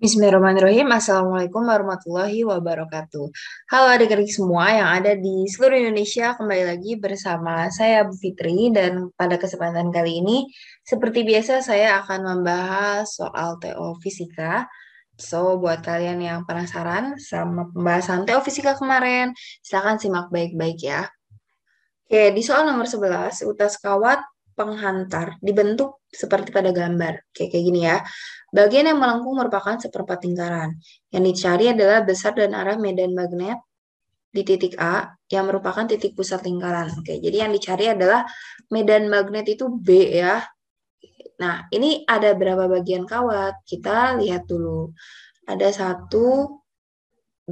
Bismillahirrahmanirrahim. Assalamualaikum warahmatullahi wabarakatuh. Halo adik-adik semua yang ada di seluruh Indonesia. Kembali lagi bersama saya Bu Fitri dan pada kesempatan kali ini seperti biasa saya akan membahas soal TO Fisika. So, buat kalian yang penasaran sama pembahasan TO Fisika kemarin, silakan simak baik-baik ya. Oke, di soal nomor 11, utas kawat penghantar dibentuk seperti pada gambar. Kayak gini ya. Bagian yang melengkung merupakan seperempat lingkaran. Yang dicari adalah besar dan arah medan magnet di titik A yang merupakan titik pusat lingkaran. Oke, jadi yang dicari adalah medan magnet itu B ya. Nah, ini ada berapa bagian kawat? Kita lihat dulu. Ada 1, 2,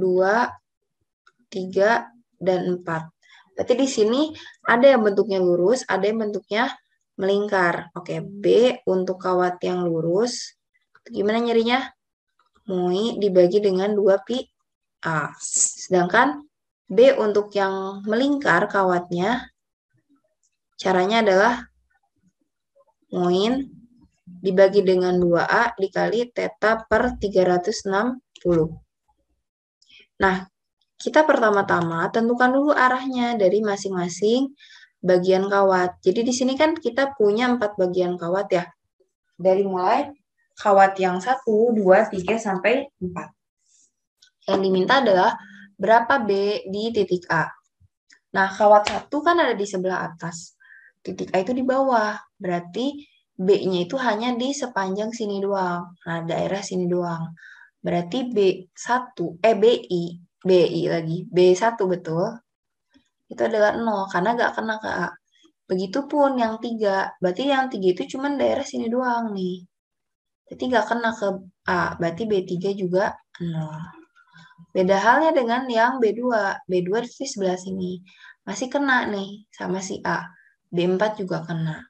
3, dan 4. Berarti di sini ada yang bentuknya lurus, ada yang bentuknya melingkar. Oke, B untuk kawat yang lurus. Gimana nyarinya? Mui dibagi dengan 2 pi A. Sedangkan B untuk yang melingkar kawatnya, caranya adalah muin dibagi dengan 2A dikali theta per 360. Nah, kita pertama-tama tentukan dulu arahnya dari masing-masing bagian kawat. Jadi di sini kan kita punya 4 bagian kawat ya. Dari mulai kawat yang 1, 2, 3, sampai 4. Yang diminta adalah berapa B di titik A. Nah, kawat 1 kan ada di sebelah atas. Titik A itu di bawah. Berarti B-nya itu hanya di sepanjang sini doang. Nah, daerah sini doang. Berarti BI lagi. B1 betul. Itu adalah 0 karena gak kena ke A. Begitupun yang 3. Berarti yang 3 itu cuma daerah sini doang nih. Berarti gak kena ke A. Berarti B3 juga 0. Beda halnya dengan yang B2. B2 di sebelah sini. Masih kena nih sama si A. B4 juga kena.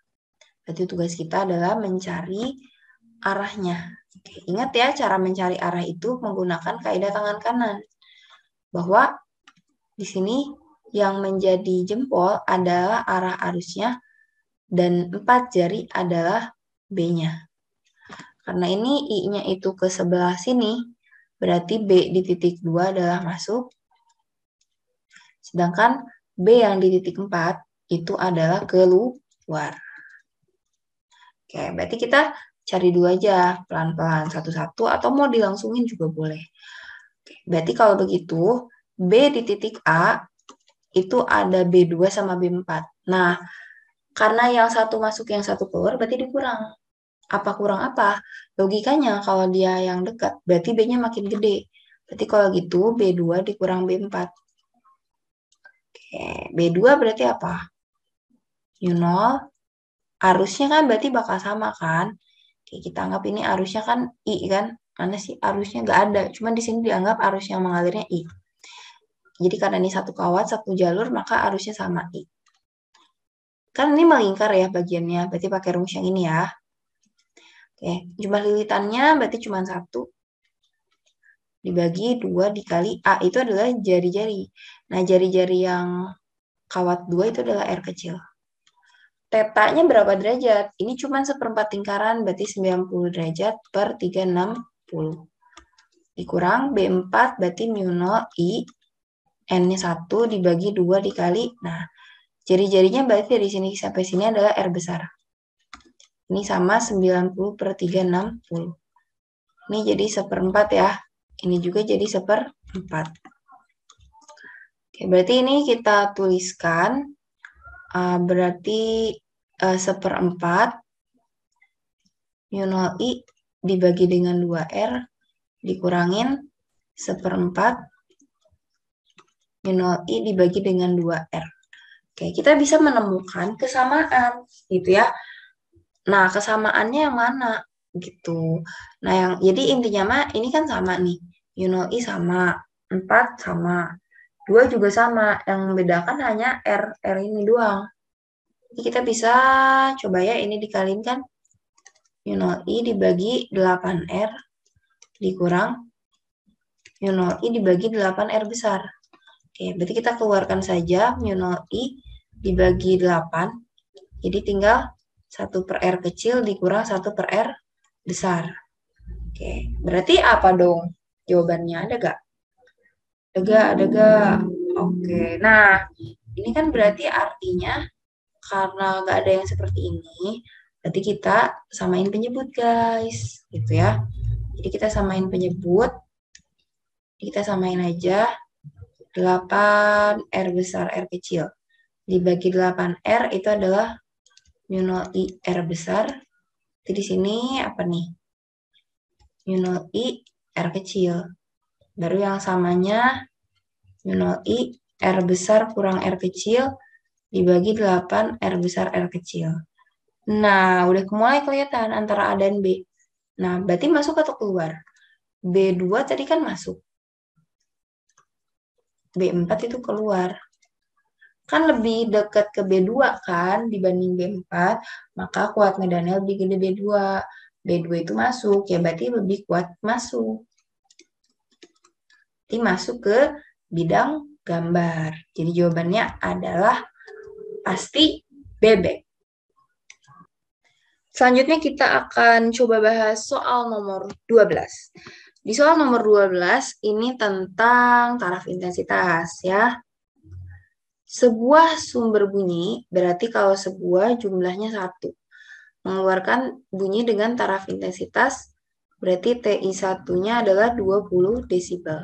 Berarti tugas kita adalah mencari arahnya. Oke, ingat ya, cara mencari arah itu menggunakan kaidah tangan kanan. Bahwa di sini yang menjadi jempol adalah arah arusnya dan 4 jari adalah B-nya. Karena ini I-nya itu ke sebelah sini, berarti B di titik 2 adalah masuk. Sedangkan B yang di titik 4 itu adalah keluar. Oke, berarti kita cari dulu aja pelan-pelan satu-satu atau mau dilangsungin juga boleh. Oke, berarti kalau begitu B di titik A itu ada B2 sama B4. Nah, karena yang satu masuk yang satu keluar berarti dikurang. Apa kurang apa? Logikanya kalau dia yang dekat berarti B-nya makin gede. Berarti kalau gitu B2 dikurang B4. Oke, B2 berarti apa? U0. Arusnya kan berarti bakal sama kan? Oke, kita anggap ini arusnya kan I kan? Mana sih arusnya nggak ada. Cuma di sini dianggap arus yang mengalirnya I. Jadi karena ini satu kawat, satu jalur, maka arusnya sama I. Kan ini melingkar ya bagiannya, berarti pakai rumus yang ini ya. Oke, jumlah lilitannya berarti cuma 1. Dibagi 2 dikali A, itu adalah jari-jari. Nah, jari-jari yang kawat 2 itu adalah R kecil. Tetanya berapa derajat? Ini cuma seperempat lingkaran, berarti 90 derajat per 360. Dikurang B4, berarti mu0 I, N-nya 1 dibagi 2 dikali. Nah, jari-jarinya berarti dari sini sampai sini adalah R besar. Ini sama 90 per 360. Ini jadi seperempat ya. Ini juga jadi seperempat. Oke, berarti ini kita tuliskan. Berarti seperempat mu0 I dibagi dengan 2R dikurangin seperempat mu0 I dibagi dengan 2R. Oke, kita bisa menemukan kesamaan gitu ya. Nah, kesamaannya yang mana gitu. Nah, jadi intinya mah ini kan sama nih. U0 I sama, 4 sama, 2 juga sama. Yang membedakan hanya R ini doang. Jadi kita bisa coba ya ini dikaliin kan. U0 I dibagi 8R dikurang mu0 I dibagi 8R besar. Oke, berarti kita keluarkan saja mu0 I dibagi 8. Jadi tinggal 1 per R kecil dikurang 1 per R besar. Oke, berarti apa dong? Jawabannya ada gak? Ada gak? Oke, nah ini kan berarti artinya karena gak ada yang seperti ini, berarti kita samain penyebut guys, gitu ya. Jadi kita samain penyebut, kita samain aja 8 R besar R kecil. Dibagi 8R itu adalah mu 0 I R besar. Jadi di sini apa nih? Mu 0 I R kecil. Baru yang samanya mu 0 I R besar kurang R kecil dibagi 8 R besar R kecil. Nah, udah mulai kelihatan antara A dan B. Nah, berarti masuk atau keluar? B2 tadi kan masuk. B4 itu keluar. Kan lebih dekat ke B2 kan dibanding B4, maka kuat medannya lebih gede B2. B2 itu masuk, ya berarti lebih kuat masuk. Jadi masuk ke bidang gambar. Jadi jawabannya adalah pasti bebek. Selanjutnya kita akan coba bahas soal nomor 12. Di soal nomor 12 ini tentang taraf intensitas ya. Sebuah sumber bunyi berarti kalau sebuah jumlahnya satu. Mengeluarkan bunyi dengan taraf intensitas berarti TI1-nya adalah 20 desibel.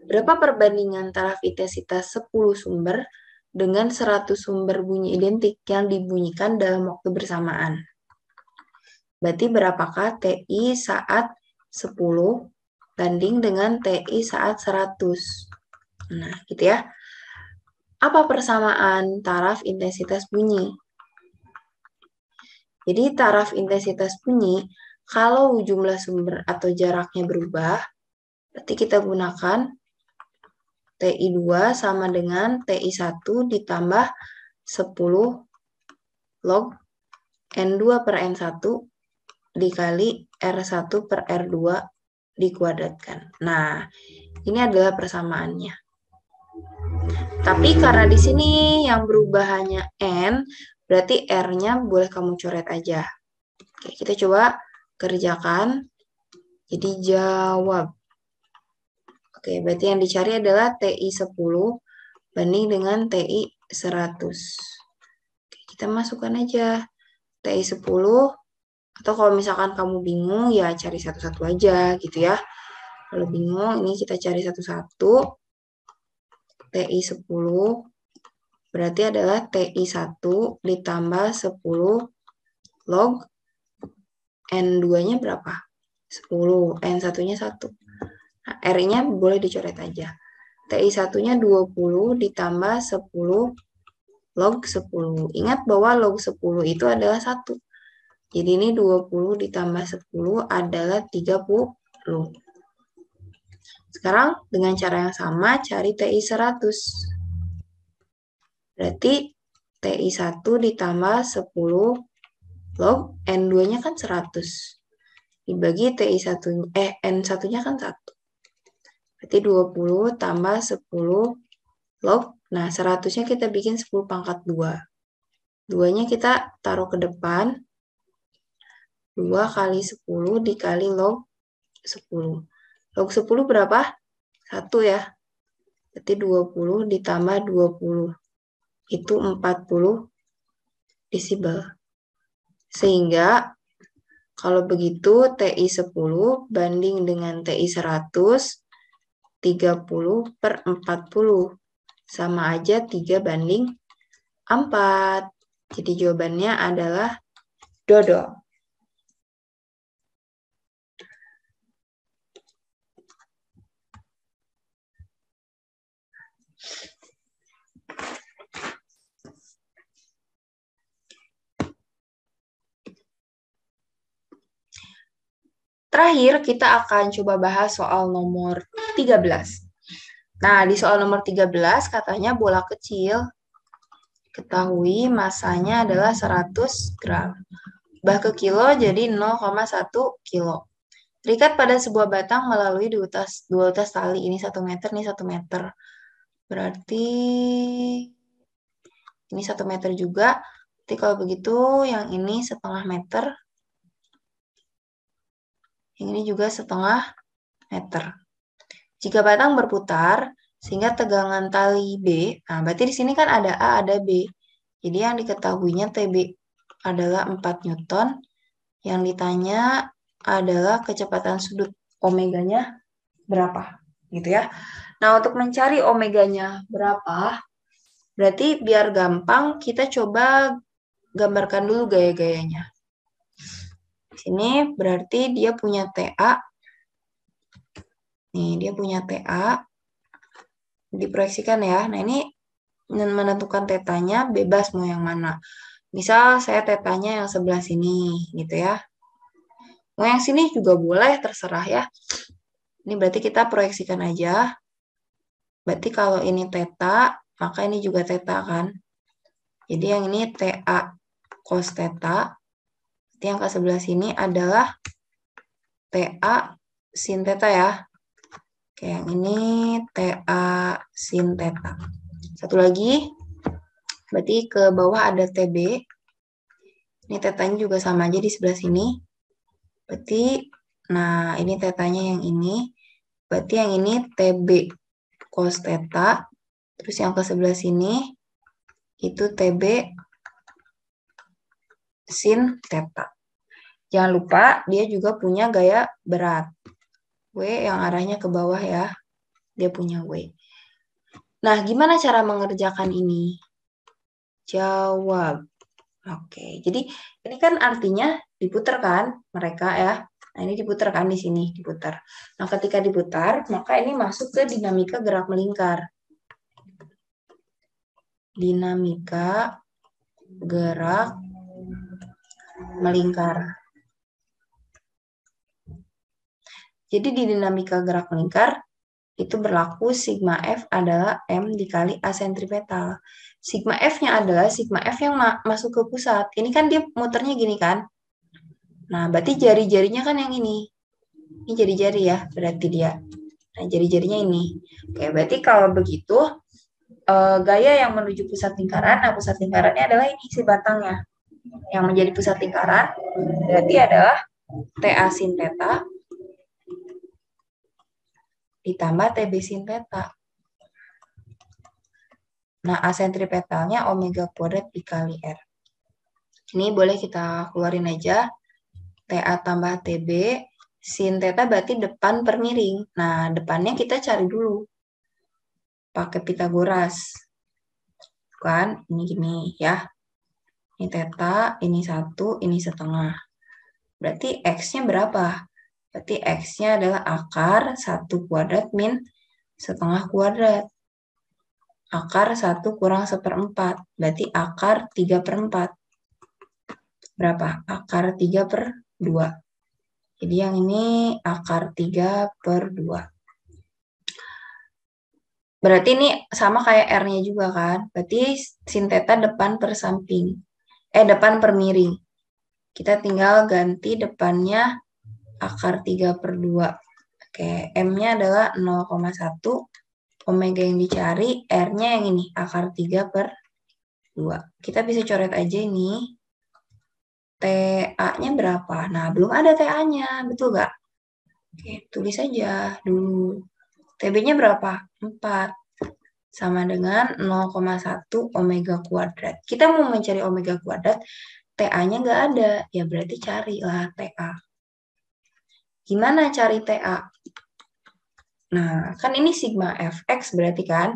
Berapa perbandingan taraf intensitas 10 sumber dengan 100 sumber bunyi identik yang dibunyikan dalam waktu bersamaan? Berarti berapakah TI saat 10 banding dengan TI saat 100? Nah, gitu ya. Apa persamaan taraf intensitas bunyi? Jadi taraf intensitas bunyi, kalau jumlah sumber atau jaraknya berubah, berarti kita gunakan TI2 sama dengan TI1 ditambah 10 log N2 per N1 dikali R1 per R2 dikuadratkan. Nah, ini adalah persamaannya. Tapi karena di sini yang berubah hanya N, berarti R-nya boleh kamu coret aja. Oke, kita coba kerjakan. Jadi jawab. Oke, berarti yang dicari adalah TI 10 banding dengan TI 100. Oke, kita masukkan aja TI 10, atau kalau misalkan kamu bingung, ya cari satu-satu aja gitu ya. Kalau bingung, ini kita cari satu-satu. TI 10 berarti adalah TI 1 ditambah 10 log N2-nya berapa? 10, N1-nya 1. Nah, R-nya boleh dicoret aja. TI 1-nya 20 ditambah 10 log 10. Ingat bahwa log 10 itu adalah 1. Jadi ini 20 ditambah 10 adalah 30. Sekarang dengan cara yang sama cari TI 100. Berarti TI 1 ditambah 10 log N2-nya kan 100. Dibagi TI 1, N1-nya kan 1. Berarti 20 tambah 10 log. Nah, 100-nya kita bikin 10 pangkat 2. 2-nya kita taruh ke depan. 2 kali 10 dikali log 10. Log 10 berapa? 1 ya. Berarti 20 ditambah 20. Itu 40 desibel. Sehingga kalau begitu TI 10 banding dengan TI 100, 30 per 40. Sama aja 3 banding 4. Jadi jawabannya adalah dodol. Terakhir, kita akan coba bahas soal nomor 13. Nah, di soal nomor 13 katanya bola kecil, ketahui masanya adalah 100 gram. Ubah ke kilo jadi 0,1 kilo. Terikat pada sebuah batang melalui dua utas tali. Ini 1 meter, ini 1 meter. Berarti ini 1 meter juga. Jadi kalau begitu yang ini 0,5 meter. Yang ini juga setengah meter. Jika batang berputar, sehingga tegangan tali B, nah berarti di sini kan ada A, ada B. Jadi yang diketahuinya TB adalah 4 Newton. Yang ditanya adalah kecepatan sudut omeganya berapa, gitu ya. Nah, untuk mencari omeganya berapa, berarti biar gampang kita coba gambarkan dulu gaya-gayanya. Di sini berarti dia punya TA. Nih, dia punya TA. Diproyeksikan ya. Nah, ini menentukan tetanya bebas mau yang mana. Misal saya tetanya yang sebelah sini, gitu ya. Mau yang sini juga boleh, terserah ya. Ini berarti kita proyeksikan aja. Berarti kalau ini teta, maka ini juga teta kan. Jadi yang ini TA cos teta. Berarti yang ke sebelah sini adalah TA sin teta ya. Oke, yang ini TA sin teta. Satu lagi, berarti ke bawah ada TB. Ini tetanya juga sama aja di sebelah sini. Berarti, nah ini tetanya yang ini. Berarti yang ini TB cos teta. Terus yang ke sebelah sini, itu TB sin teta. Jangan lupa, dia juga punya gaya berat. W yang arahnya ke bawah ya. Dia punya W. Nah, gimana cara mengerjakan ini? Jawab. Oke, jadi ini kan artinya diputar kan mereka ya. Nah, ini diputar kan di sini, diputar. Nah, ketika diputar, maka ini masuk ke dinamika gerak melingkar. Dinamika gerak melingkar. Jadi di dinamika gerak melingkar, itu berlaku sigma F adalah M dikali A sentripetal. Sigma F-nya adalah sigma F yang masuk ke pusat. Ini kan dia muternya gini kan. Nah, berarti jari-jarinya kan yang ini. Ini jari-jari ya, berarti dia. Nah, jari-jarinya ini. Oke, berarti kalau begitu, gaya yang menuju pusat lingkaran, nah pusat lingkarannya adalah ini, si batangnya. Yang menjadi pusat lingkaran, berarti adalah TA sin theta ditambah TB sin theta. Nah, A sentripetalnya omega kuadrat dikali R. Ini boleh kita keluarin aja. TA tambah TB, sin theta berarti depan per miring. Nah, depannya kita cari dulu. Pakai Pitagoras. Kan, ini gini ya. Ini theta, ini 1, ini setengah. Berarti X-nya berapa? Berarti X-nya adalah akar 1 kuadrat min setengah kuadrat. Akar 1 kurang 1/4. Berarti akar 3/4. Berapa? Akar 3/2. Jadi yang ini akar 3/2. Berarti ini sama kayak R-nya juga kan? Berarti sin theta depan per samping. Depan per miring. Kita tinggal ganti depannya akar 3/2. Oke, M-nya adalah 0,1. Omega yang dicari, R-nya yang ini, akar 3/2. Kita bisa coret aja ini. TA-nya berapa? Nah, belum ada TA-nya, betul nggak? Oke, tulis aja dulu. TB-nya berapa? 4. Sama dengan 0,1 omega kuadrat. Kita mau mencari omega kuadrat, TA-nya nggak ada. Ya berarti carilah TA. Gimana cari TA? Nah, kan ini sigma Fx berarti kan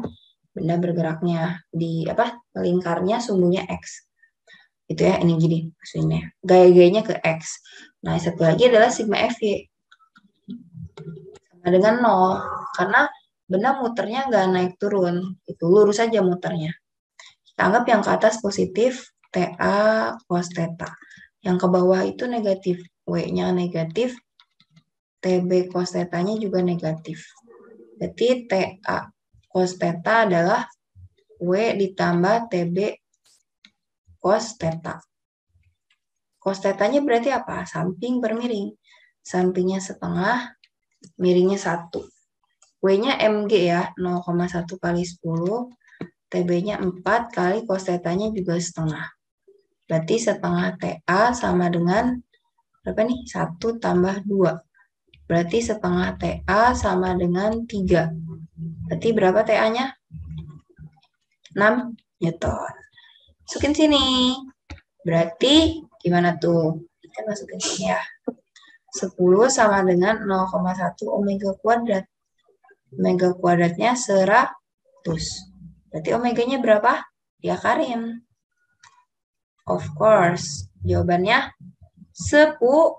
benda bergeraknya di melingkarnya sumbunya X. Itu ya, ini gini maksudnya. Gaya-gayanya ke X. Nah, satu lagi adalah sigma Fy. Sama dengan 0. Karena benda muternya nggak naik turun. Itu lurus aja muternya. Kita anggap yang ke atas positif, TA cos theta. Yang ke bawah itu negatif. W-nya negatif, TB cos theta-nya juga negatif. Berarti TA cos theta adalah W ditambah TB cos theta. Cos theta-nya berarti apa? Samping per miring. Sampingnya setengah, miringnya 1. W-nya mg ya, 0,1 kali 10. TB-nya 4 kali cos theta-nya juga setengah. Berarti setengah TA sama dengan berapa nih? 1 tambah 2. Berarti setengah TA sama dengan 3. Berarti berapa TA-nya? 6 Newton. Masukin sini. Berarti gimana tuh? Kita masukin sini ya. 10 sama dengan 0,1 omega kuadrat. Omega kuadratnya 100. Berarti omeganya berapa? Diakarin. Of course. Jawabannya 10.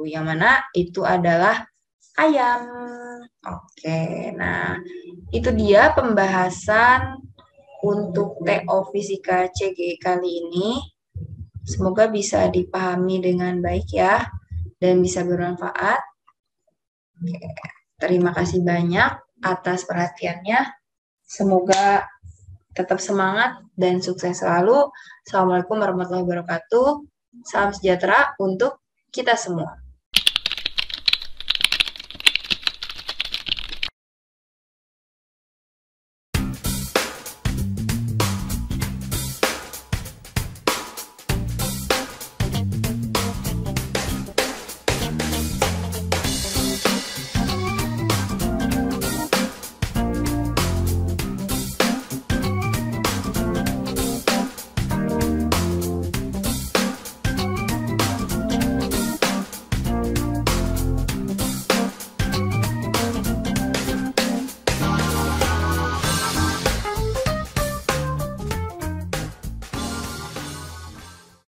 Yang mana itu adalah ayam. Oke, nah itu dia pembahasan untuk TO Fisika CG kali ini. Semoga bisa dipahami dengan baik ya, dan bisa bermanfaat. Oke, terima kasih banyak atas perhatiannya. Semoga tetap semangat dan sukses selalu. Assalamualaikum warahmatullahi wabarakatuh. Salam sejahtera untuk kita semua.